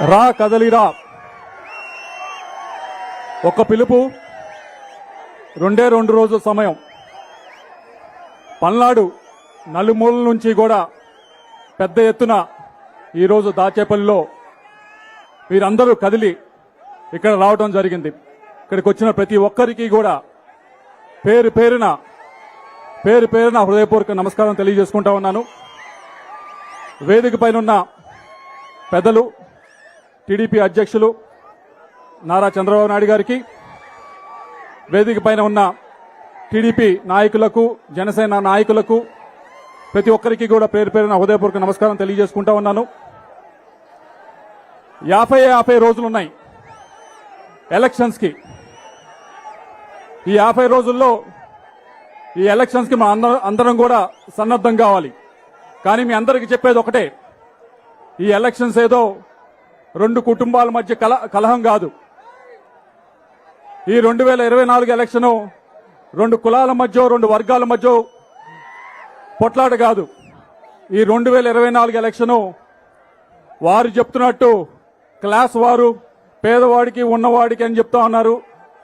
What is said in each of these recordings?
రా కదలిరా ఒక పిలుపు, 2 రోజుల సమయం. పల్నాడు నలుమూలల నుంచి కూడా పెద్ద ఎత్తున ఈరోజు దాచేపల్లిలో మీరందరూ కదిలి ఇక్కడ రావడం జరిగింది. ఇక్కడికి వచ్చిన ప్రతి ఒక్కరికి కూడా పేరు పేరున హృదయపూర్వక నమస్కారం తెలియజేసుకుంటా ఉన్నాను. వేదిక పైన ఉన్న పెద్దలు, టీడీపీ అధ్యక్షులు నారా చంద్రబాబు నాయుడు గారికి, వేదిక పైన ఉన్న టీడీపీ నాయకులకు, జనసేన నాయకులకు, ప్రతి ఒక్కరికి కూడా పేరు పేరున హృదయపూర్వక నమస్కారం తెలియజేసుకుంటా ఉన్నాను. 50 రోజులున్నాయి ఎలక్షన్స్ కి. ఈ 50 రోజుల్లో ఈ ఎలక్షన్స్ కి మనం అందరం కూడా సన్నద్ధం కావాలి. కానీ మీ అందరికీ చెప్పేది ఒకటే, ఈ ఎలక్షన్స్ ఏదో 2 కుటుంబాల మధ్య కలహం కాదు. ఈ 2024 ఎలక్షన్ 2 కులాల మధ్య, 2 వర్గాల మధ్య పొట్లాట కాదు. ఈ 2024 ఎలక్షన్ వారు చెప్తున్నట్టు క్లాస్ వారు, పేదవాడికి ఉన్నవాడికి అని చెప్తా ఉన్నారు.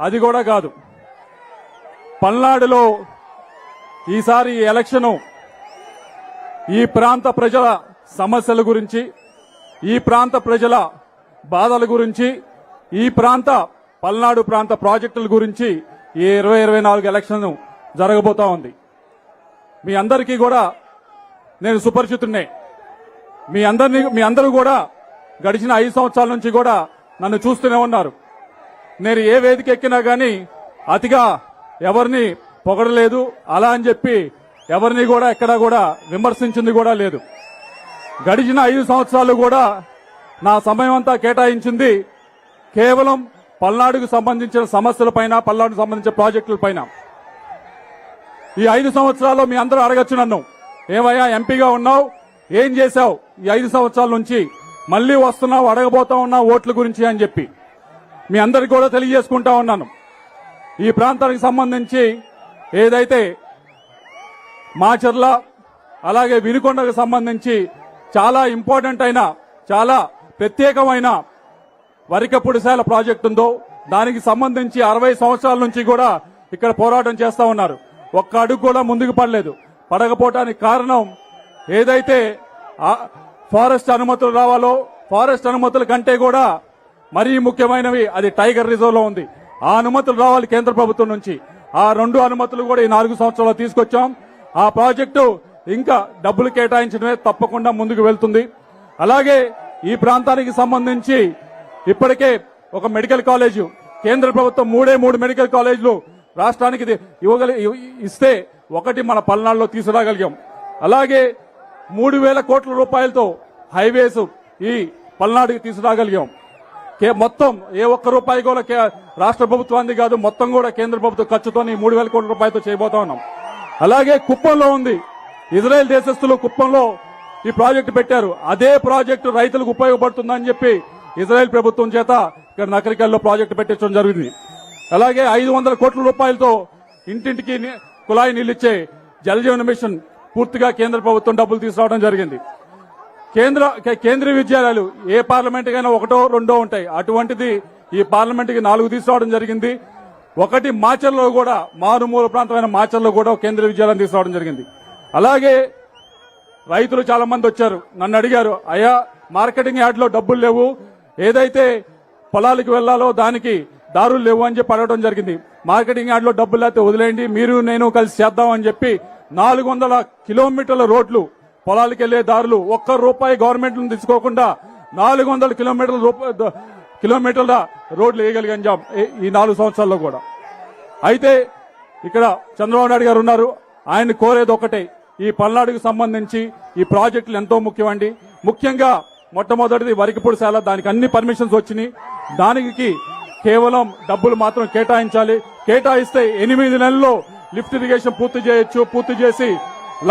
అది కూడా కాదు. పల్నాడులో ఈసారి ఈ ఎలక్షన్ ఈ ప్రాంత ప్రజల సమస్యల గురించి, ఈ ప్రాంత ప్రజల బాధల గురించి, ఈ పల్నాడు ప్రాంత ప్రాజెక్టుల గురించి ఈ 2024 ఎలక్షన్ జరగబోతా ఉంది. మీ అందరికీ కూడా నేను సుపరిచితున్నే. మీ అందరూ కూడా గడిచిన 5 సంవత్సరాల నుంచి కూడా నన్ను చూస్తూనే ఉన్నారు. నేను ఏ వేదిక ఎక్కినా గానీ అతిగా ఎవరిని పొగడలేదు, అలా అని చెప్పి ఎవరిని కూడా ఎక్కడా కూడా విమర్శించింది కూడా లేదు. గడిచిన 5 సంవత్సరాలు కూడా నా సమయం అంతా కేటాయించింది కేవలం పల్నాడుకు సంబంధించిన సమస్యలపైన, పల్నాడుకు సంబంధించిన ప్రాజెక్టులపైన. ఈ 5 సంవత్సరాల్లో మీ అందరూ అడగచ్చు నన్ను, ఏమయ్యా ఎంపీగా ఉన్నావు, ఏం చేశావు ఈ 5 సంవత్సరాల నుంచి, మళ్లీ వస్తున్నావు, అడగబోతా ఉన్నావు ఓట్ల గురించి అని చెప్పి మీ అందరికి కూడా తెలియజేసుకుంటా ఉన్నాను. ఈ ప్రాంతానికి సంబంధించి ఏదైతే మాచర్ల అలాగే వినుకొండకు సంబంధించి చాలా ఇంపార్టెంట్ అయిన, చాలా ప్రత్యేకమైన వరికపుడిశాల ప్రాజెక్టు ఉందో, దానికి సంబంధించి 60 సంవత్సరాల నుంచి కూడా ఇక్కడ పోరాటం చేస్తా ఉన్నారు. ఒక్క అడుగు కూడా ముందుకు పడలేదు. పడకపోవటానికి కారణం ఏదైతే ఫారెస్ట్ అనుమతులు రావాలో, ఫారెస్ట్ అనుమతుల కంటే కూడా మరీ ముఖ్యమైనవి అది టైగర్ రిజర్వ్ లో ఉంది. ఆ అనుమతులు రావాలి కేంద్ర ప్రభుత్వం నుంచి. ఆ 2 అనుమతులు కూడా ఈ 4 సంవత్సరాల్లో తీసుకొచ్చాం. ఆ ప్రాజెక్టు ఇంకా డబ్బులు కేటాయించడమే తప్పకుండా ముందుకు వెళ్తుంది. అలాగే ఈ ప్రాంతానికి సంబంధించి ఇప్పటికే ఒక మెడికల్ కాలేజు కేంద్ర ప్రభుత్వం 3 మెడికల్ కాలేజీలు రాష్ట్రానికి ఇస్తే ఒకటి మన పల్నాడులో తీసుకురాగలిగాం. అలాగే 3,000 కోట్ల రూపాయలతో హైవేస్ ఈ పల్నాడుకి తీసుకురాగలిగాం. మొత్తం ఏ ఒక్క రూపాయి కూడా రాష్ట్ర ప్రభుత్వానికి కాదు, మొత్తం కూడా కేంద్ర ప్రభుత్వ ఖర్చుతో 3,000 కోట్ల రూపాయలతో చేయబోతా ఉన్నాం. అలాగే కుప్పంలో ఉంది, ఇజ్రాయెల్ దేశస్తులు కుప్పంలో ఈ ప్రాజెక్టు పెట్టారు. అదే ప్రాజెక్టు రైతులకు ఉపయోగపడుతుందని చెప్పి ఇజ్రాయెల్ ప్రభుత్వం చేత ఇక్కడ నకరికల్లో ప్రాజెక్టు పెట్టించడం జరిగింది. అలాగే 500 కోట్ల రూపాయలతో ఇంటింటికి కుళాయి నీళ్లిచ్చే జలజీవన మిషన్ పూర్తిగా కేంద్ర ప్రభుత్వం డబ్బులు తీసుకురావడం జరిగింది. కేంద్రీయ విద్యాలయాలు ఏ పార్లమెంట్ కైనా 1, 2 ఉంటాయి. అటువంటిది ఈ పార్లమెంట్ కి 4 తీసుకురావడం జరిగింది. ఒకటి మాచర్లో కూడా, మారుమూల ప్రాంతమైన మాచర్లో కూడా కేంద్రీయ విద్యాలయం తీసుకురావడం జరిగింది. అలాగే రైతులు చాలా మంది వచ్చారు, నన్ను అడిగారు, అయ్యా మార్కెటింగ్ యార్డ్ లో డబ్బులు లేవు, ఏదైతే పొలాలకు వెళ్లాలో దానికి దారులు లేవు అని చెప్పి అడగడం జరిగింది. మార్కెటింగ్ యార్డ్ లో డబ్బులు లేకపోతే వదిలేయండి, మీరు నేను కలిసి చేద్దామని చెప్పి 400 కిలోమీటర్ల రోడ్లు, పొలాలకు వెళ్లే దారులు, ₹1 గవర్నమెంట్ నుంచి తీసుకోకుండా 400 కిలోమీటర్ల రోడ్లు వేయగలిగాం ఈ 4 సంవత్సరాల్లో కూడా. అయితే ఇక్కడ చంద్రబాబు నాయుడు గారు ఉన్నారు, ఆయన కోరేది ఒకటే, ఈ పల్నాడుకు సంబంధించి ఈ ప్రాజెక్టులు ఎంతో ముఖ్యమండి. ముఖ్యంగా మొట్టమొదటిది వరికపుడిశాల, దానికి అన్ని పర్మిషన్స్ వచ్చినాయి. దానికి కేవలం డబ్బులు మాత్రం కేటాయించాలి. కేటాయిస్తే 8 నెలల్లో లిఫ్ట్ ఇరిగేషన్ పూర్తి చేయొచ్చు. పూర్తి చేసి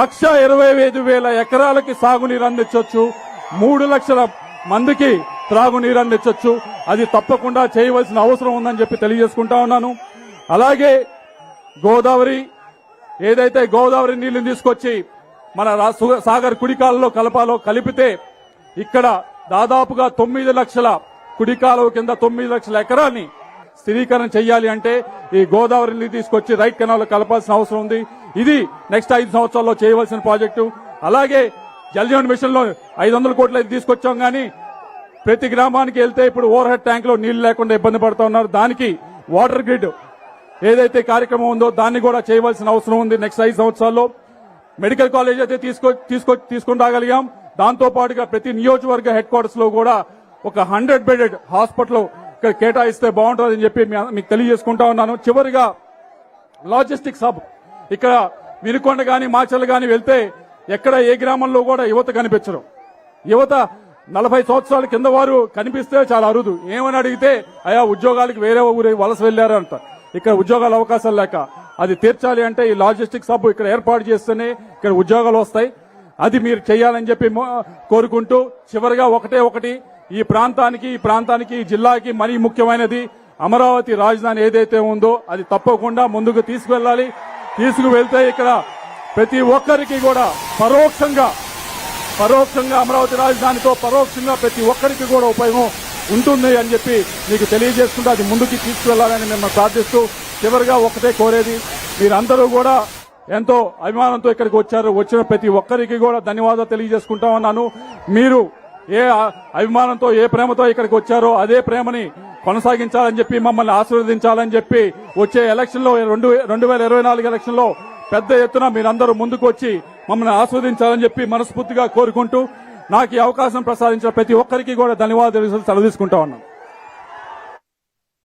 1,25,000 ఎకరాలకి సాగునీరు అందించవచ్చు. 3 లక్షల మందికి త్రాగునీరు అందించవచ్చు. అది తప్పకుండా చేయవలసిన అవసరం ఉందని చెప్పి తెలియజేసుకుంటా ఉన్నాను. అలాగే గోదావరి, ఏదైతే గోదావరి నీళ్లు తీసుకొచ్చి మన సాగర్ కుడికాలలో కలిపితే ఇక్కడ దాదాపుగా 9 లక్షల కుడి కాలువ కింద 9 లక్షల ఎకరాన్ని స్థిరీకరణ చేయాలి అంటే ఈ గోదావరిని తీసుకొచ్చి రైట్ కెనాల్ కలపాల్సిన అవసరం ఉంది. ఇది నెక్స్ట్ 5 సంవత్సరాల్లో చేయవలసిన ప్రాజెక్టు. అలాగే జల్ జీవన్ మిషన్ లో 500 కోట్లు తీసుకొచ్చాం, కానీ ప్రతి గ్రామానికి వెళ్తే ఇప్పుడు ఓవర్ హెడ్ ట్యాంక్ లో నీళ్లు లేకుండా ఇబ్బంది పడుతూ ఉన్నారు. దానికి వాటర్ గ్రిడ్ ఏదైతే కార్యక్రమం ఉందో దాన్ని కూడా చేయవలసిన అవసరం ఉంది. నెక్స్ట్ 5 సంవత్సరాల్లో మెడికల్ కాలేజ్ అయితే తీసుకొని రాగలిగాం. దాంతో పాటుగా ప్రతి నియోజకవర్గ హెడ్ క్వార్టర్స్ లో కూడా ఒక 100 బెడెడ్ హాస్పిటల్ ఇక్కడ కేటాయిస్తే బాగుంటుందని చెప్పి మీకు తెలియజేసుకుంటా ఉన్నాను. చివరిగా లాజిస్టిక్స్ హబ్ ఇక్కడ వినుకొండ గాని మాచర్ల గాని వెళ్తే ఎక్కడ ఏ గ్రామంలో కూడా యువత కనిపించరు. యువత 40 సంవత్సరాల కింద వారు కనిపిస్తే చాలా అరుదు. ఏమని అడిగితే అయా ఉద్యోగాలకు వేరే ఊరి వలస వెళ్లారు అంట. ఇక్కడ ఉద్యోగాల అవకాశాలు లేక అది తీర్చాలి అంటే ఈ లాజిస్టిక్స్ హబ్ ఇక్కడ ఏర్పాటు చేస్తేనే ఇక్కడ ఉద్యోగాలు వస్తాయి. అది మీరు చేయాలని చెప్పి కోరుకుంటూ చివరిగా ఒకటి ఈ ప్రాంతానికి ఈ జిల్లాకి మరీ ముఖ్యమైనది అమరావతి రాజధాని ఏదైతే ఉందో అది తప్పకుండా ముందుకు తీసుకువెళ్ళాలి. తీసుకువెళ్తే ఇక్కడ ప్రతి ఒక్కరికి కూడా పరోక్షంగా అమరావతి రాజధానితో పరోక్షంగా ప్రతి ఒక్కరికి కూడా ఉపయోగం ఉంటుంది అని చెప్పి మీకు తెలియజేసుకుంటూ అది ముందుకు తీసుకువెళ్లాలని మేము ప్రార్థిస్తూ చివరిగా ఒకటే కోరేది, మీరందరూ కూడా ఎంతో అభిమానంతో ఇక్కడికి వచ్చారు. వచ్చిన ప్రతి ఒక్కరికి కూడా ధన్యవాదాలు తెలియజేసుకుంటా ఉన్నాను. మీరు ఏ అభిమానంతో ఏ ప్రేమతో ఇక్కడికి వచ్చారో అదే ప్రేమని కొనసాగించాలని చెప్పి మమ్మల్ని ఆశీర్వదించాలని చెప్పి వచ్చే ఎలక్షన్ లో 2024 ఎలక్షన్ లో పెద్ద ఎత్తున మీరందరూ ముందుకు వచ్చి మమ్మల్ని ఆస్వాదించాలని చెప్పి మనస్ఫూర్తిగా కోరుకుంటూ నాకు ఈ అవకాశం ప్రసాదించిన ప్రతి ఒక్కరికి కూడా ధన్యవాదాలు సెలవు తీసుకుంటా ఉన్నాను.